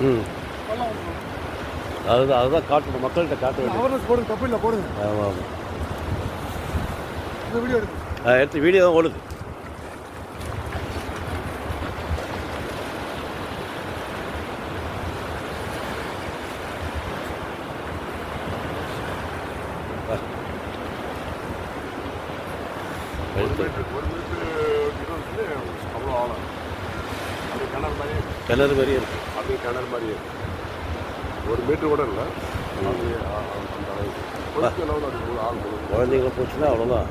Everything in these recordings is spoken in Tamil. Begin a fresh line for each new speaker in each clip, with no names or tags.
ம், அதுதான் காட்டணும், மக்கள்கிட்ட காட்ட வேண்டியது.
அவேர்னஸ் போடுங்க, தப்பு இல்லை, போடுங்க.
ஆமாம் ஆமாம்.
இந்த வீடியோ எடுத்து
எடுத்து வீடியோ தான் ஓடுது.
அவ்வளோ ஆழம். அது கிணறு மாதிரி
கிணறு மாதிரியே இருக்குது.
அப்படியே கிணறு மாதிரியே ஒரு மீட்டர் கூட இல்லை. அப்படியே அந்த அளவுக்கு கொஞ்சம் அளவில் அது ஆள் முடியும்.
குழந்தைங்க போச்சுன்னா அவ்வளோதான்.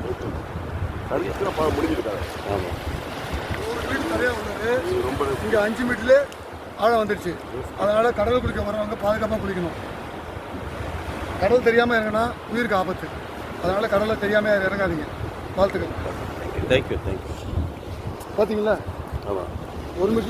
கழிச்சுனா முடிஞ்சிருக்காங்க.
ஆமாம்.
100 மீட்டர் நிறையா உள்ளது.
ரொம்ப
இங்கே 5 மீட்டர்லேயே ஆழம் வந்துடுச்சு. அதனால் கடல் குளிக்க வரவங்க பாதுகாப்பாக குளிக்கணும். கடல் தெரியாமல் இறங்கினா உயிருக்கு ஆபத்து. அதனால் கடலை தெரியாமல் இறங்காதீங்க. வாழ்த்துக்கள்.
தேங்க்யூ.
பார்த்தீங்களா,
ஆமாம்.
1 மீட்டர்